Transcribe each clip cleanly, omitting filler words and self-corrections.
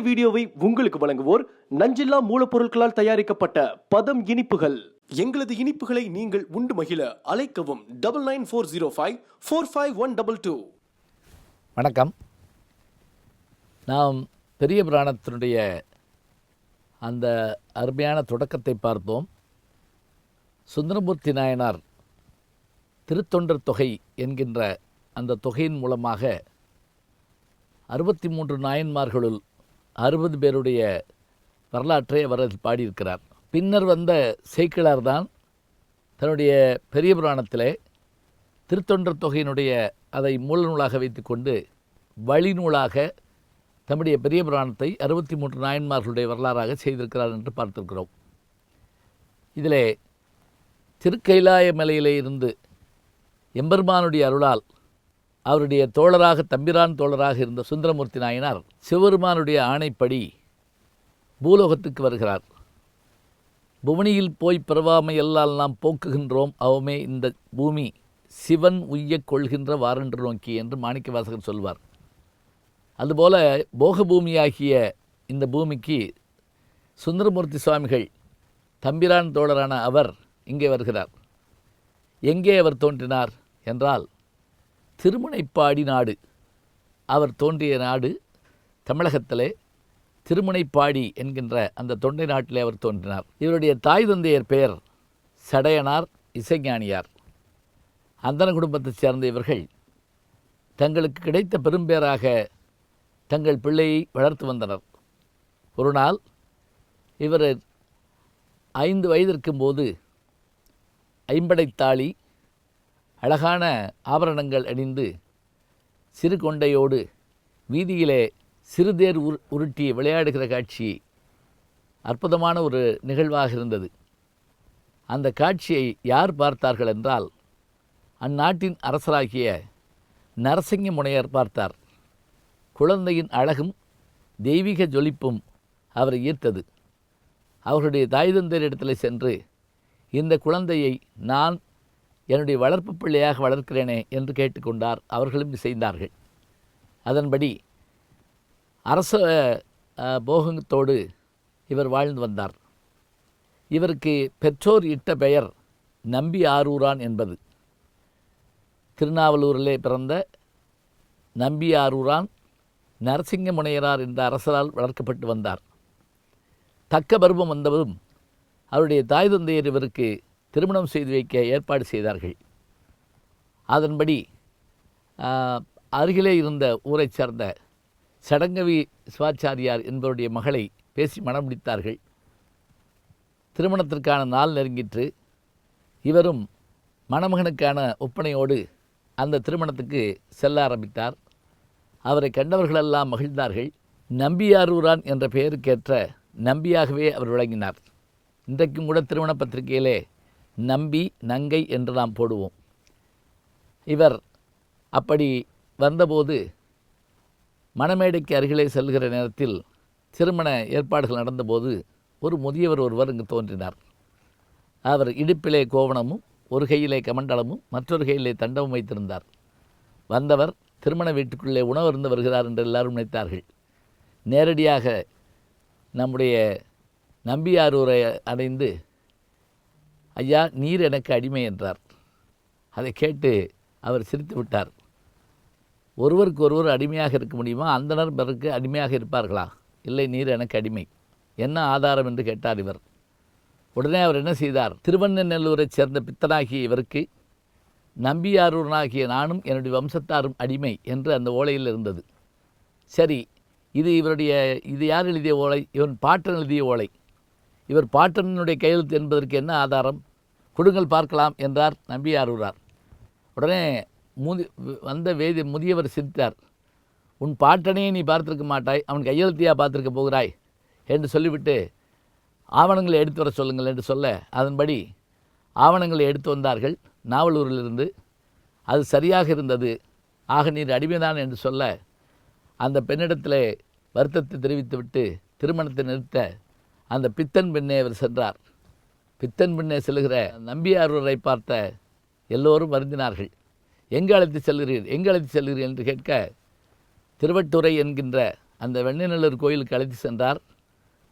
வீடியோவை உங்களுக்கு வழங்குவோர் நஞ்சில்லா மூலப்பொருட்களால் தயாரிக்கப்பட்ட பதம் இனிப்புகள். எங்களது இனிப்புகளை நீங்கள் உண்டு மகிழ அழைக்கவும் 9940545122. வணக்கம். நாம் பெரிய புராணத்தினுடைய அந்த அருமையான தொடக்கத்தை பார்த்தோம். சுந்தரமூர்த்தி நாயனார் திருத்தொண்டர் தொகை என்கின்ற அந்த தொகையின் மூலமாக 63 நாயன்மார்களுள் 60 பேருடைய வரலாற்றை அவர் அதில் பாடியிருக்கிறார். பின்னர் வந்த சேக்கிழார் தான் தன்னுடைய பெரிய புராணத்திலே திருத்தொண்டர் தொகையினுடைய அதை மூல நூலாக வைத்துக்கொண்டு வழிநூலாக தம்முடைய பெரிய புராணத்தை 63 நாயன்மார்களுடைய வரலாறாக செய்திருக்கிறார் என்று பார்த்திருக்கிறோம். இதிலே திருக்கைலாய மலையிலே இருந்து எம்பெருமானுடைய அருளால் அவருடைய தோழராக தம்பிரான் தோழராக இருந்த சுந்தரமூர்த்தி நாயனார் சிவபெருமானுடைய ஆணைப்படி பூலோகத்துக்கு வருகிறார். புவனியில் போய் பிறவாமை எல்லால் நாம் போக்குகின்றோம், அவமே இந்த பூமி சிவன் உய்யக் கொள்கின்ற வாரென்று நோக்கி என்று மாணிக்கவாசகர் சொல்வார். அதுபோல போகபூமியாகிய இந்த பூமிக்கு சுந்தரமூர்த்தி சுவாமிகள் தம்பிரான் தோழரான அவர் இங்கே வருகிறார். எங்கே அவர் தோன்றினார் என்றால் திருமுனைப்பாடி நாடு. அவர் தோன்றிய நாடு தமிழகத்திலே திருமுனைப்பாடி என்கின்ற அந்த தொண்டை நாட்டிலே அவர் தோன்றினார். இவருடைய தாய் தந்தையர் பெயர் சடையனார், இசைஞானியார். அந்தன குடும்பத்தைச் சேர்ந்த இவர்கள் தங்களுக்கு கிடைத்த பெரும்பேராக தங்கள் பிள்ளையை வளர்த்து வந்தனர். ஒரு நாள் இவர் 5 வயதிற்கும்போது ஐம்படைத்தாளி அழகான ஆபரணங்கள் அணிந்து சிறு கொண்டையோடு வீதியிலே சிறுதேர் உருட்டி விளையாடுகிற காட்சி அற்புதமான ஒரு நிகழ்வாக இருந்தது. அந்த காட்சியை யார் பார்த்தார்கள் என்றால் அந்நாட்டின் அரசராகிய நரசிங்க முனையர் பார்த்தார். குழந்தையின் அழகும் தெய்வீக ஜொலிப்பும் அவரை ஈர்த்தது. அவர்களுடைய தாய் தந்தையரிடத்தில் சென்று இந்த குழந்தையை நான் என்னுடைய வளர்ப்பு பிள்ளையாக வளர்க்கிறேனே என்று கேட்டுக்கொண்டார். அவர்களும் செய்தார்கள். அதன்படி அரச போகத்தோடு இவர் வாழ்ந்து வந்தார். இவருக்கு பெற்றோர் இட்ட பெயர் நம்பி ஆரூரான் என்பது. திருநாவலூரிலே பிறந்த நம்பி ஆரூரான் நரசிங்க முனையரார் என்ற அரசரால் வளர்க்கப்பட்டு வந்தார். தக்க பருவம் வந்ததும் அவருடைய தாய் தந்தையர் இவருக்கு திருமணம் செய்து வைக்க ஏற்பாடு செய்தார்கள். அதன்படி அருகிலே இருந்த ஊரைச் சேர்ந்த சடங்கவி சிவாச்சாரியார் என்பவருடைய மகளை பேசி மணம் முடித்தார்கள். திருமணத்திற்கான நாள் நெருங்கிற்று. இவரும் மணமகனுக்கான ஒப்பனையோடு அந்த திருமணத்துக்கு செல்ல ஆரம்பித்தார். அவரை கண்டவர்களெல்லாம் மகிழ்ந்தார்கள். நம்பியாரூரான் என்ற பெயருக்கேற்ற நம்பியாகவே அவர் விளங்கினார். இன்றைக்கும் கூட திருமண பத்திரிகையிலே நம்பி நங்கை என்று நாம் போடுவோம். இவர் அப்படி வந்தபோது மணமேடைக்கு அருகிலே செல்கிற நேரத்தில் திருமண ஏற்பாடுகள் நடந்தபோது ஒரு முதியவர் ஒருவர் இங்கு தோன்றினார். அவர் இடுப்பிலே கோவணமும் ஒரு கையிலே கமண்டலமும் மற்றொரு கையிலே தண்டமும் வைத்திருந்தார். வந்தவர் திருமண வீட்டுக்குள்ளே உணவருந்து வருகிறார் என்று எல்லாரும் நினைத்தார்கள். நேரடியாக நம்முடைய நம்பியாரூரை அடைந்து, ஐயா நீர் எனக்கு அடிமை என்றார். அதை கேட்டு அவர் சிரித்து விட்டார். ஒருவருக்கு ஒருவர் அடிமையாக இருக்க முடியுமா? அந்தனர் பிறருக்கு அடிமையாக இருப்பார்களா? இல்லை, நீர் எனக்கு அடிமை. என்ன ஆதாரம் என்று கேட்டார் இவர். உடனே அவர் என்ன செய்தார்? திருவண்ணநல்லூரைச் சேர்ந்த பித்தனாகிய இவருக்கு நம்பியாரூரனாகிய நானும் என்னுடைய வம்சத்தாரும் அடிமை என்று அந்த ஓலையில் இருந்தது. சரி, இது யார் எழுதிய ஓலை? இவன் பாட்டன் எழுதிய ஓலை. இவர் பாட்டனுடைய கையெழுத்து என்பதற்கு என்ன ஆதாரம்? கொடுங்கள் பார்க்கலாம் என்றார் நம்பியாரூரார். உடனே வந்த முதியவர் சிரித்தார். உன் பாட்டனையே நீ பார்த்திருக்க மாட்டாய், அவன் கையெழுத்தையாக பார்த்திருக்க போகிறாய் என்று சொல்லிவிட்டு ஆவணங்களை எடுத்து வர சொல்லுங்கள் என்று சொல்ல, அதன்படி ஆவணங்களை எடுத்து வந்தார்கள் நாவலூரிலிருந்து. அது சரியாக இருந்தது. ஆக நீர் அடிமைதான் என்று சொல்ல, அந்த பெண்ணிடத்தில் வருத்தத்தை தெரிவித்துவிட்டு திருமணத்தை நிறுத்த அந்த பித்தன் பெண்ணே அவர் சென்றார். பித்தன் பெண்ணே செல்கிற நம்பியாரூரை பார்த்த எல்லோரும் வருந்தினார்கள். எங்கு அழைத்து செல்கிறீர் என்று கேட்க, திருவட்டுறை என்கின்ற அந்த வெண்ணெய்நல்லூர் கோயிலுக்கு அழைத்து சென்றார்.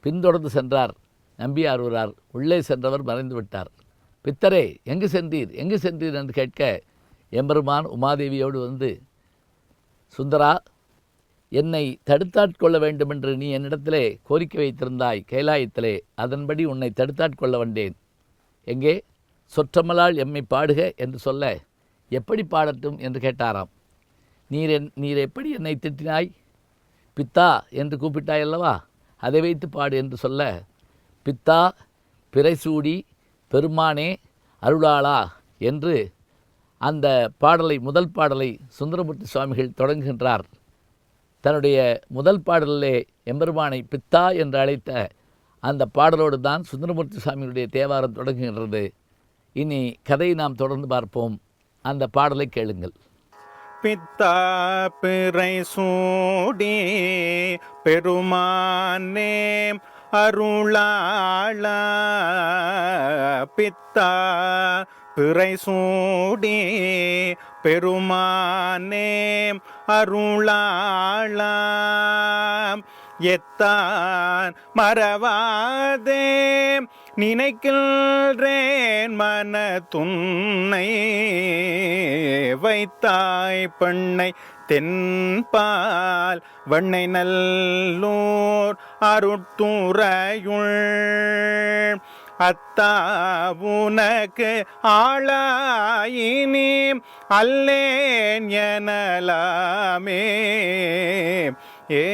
பின்தொடர்ந்து சென்றார் நம்பியாரூரார். உள்ளே சென்றவர் மறைந்து விட்டார். பித்தரே, எங்கு சென்றீர் எங்கு சென்றீர் என்று கேட்க எம்பெருமான் உமாதேவியோடு வந்து, சுந்தரா, என்னை தடுத்தாட்கொள்ள வேண்டுமென்று நீ என்னிடத்திலே கோரிக்கை வைத்திருந்தாய் கைலாயத்திலே, அதன்படி உன்னை தடுத்தாட்கொள்ள வந்தேன். எங்கே? சொற்றமலால் எம்மை பாடுக என்று சொல்ல, எப்படி பாடட்டும் என்று கேட்டாராம். நீர் எப்படி என்னை திட்டினாய்? பித்தா என்று கூப்பிட்டாய் அல்லவா, அதை வைத்து பாடு என்று சொல்ல, பித்தா பிறைசூடி பெருமானே அருளாளா என்று அந்த பாடலை, முதல் பாடலை சுந்தரமூர்த்தி சுவாமிகள் தொடங்குகின்றார். தன்னுடைய முதல் பாடலிலே எம்பெருமானை பித்தா என்று அழைத்த அந்த பாடலோடு தான் சுந்தரமூர்த்தி சுவாமிகளுடைய தேவாரம் தொடங்குகின்றது. இனி கதையை நாம் தொடர்ந்து பார்ப்போம். அந்த பாடலை கேளுங்கள். பித்தா பிறை சூடி பெருமானே அருளாளா, பித்தா பிறை சூடி பெருமானே அருளாளா, எத்தான் மறவாதே நினைக்கின்றேன் மன துன்னை, வைத்தாய் பெண்ணை தென்பால் வண்ணை நல்லூர் அருட்துறையுள், அத்தா உனக்கு ஆளாயினி அல்லேன் எனலாமே. ஏ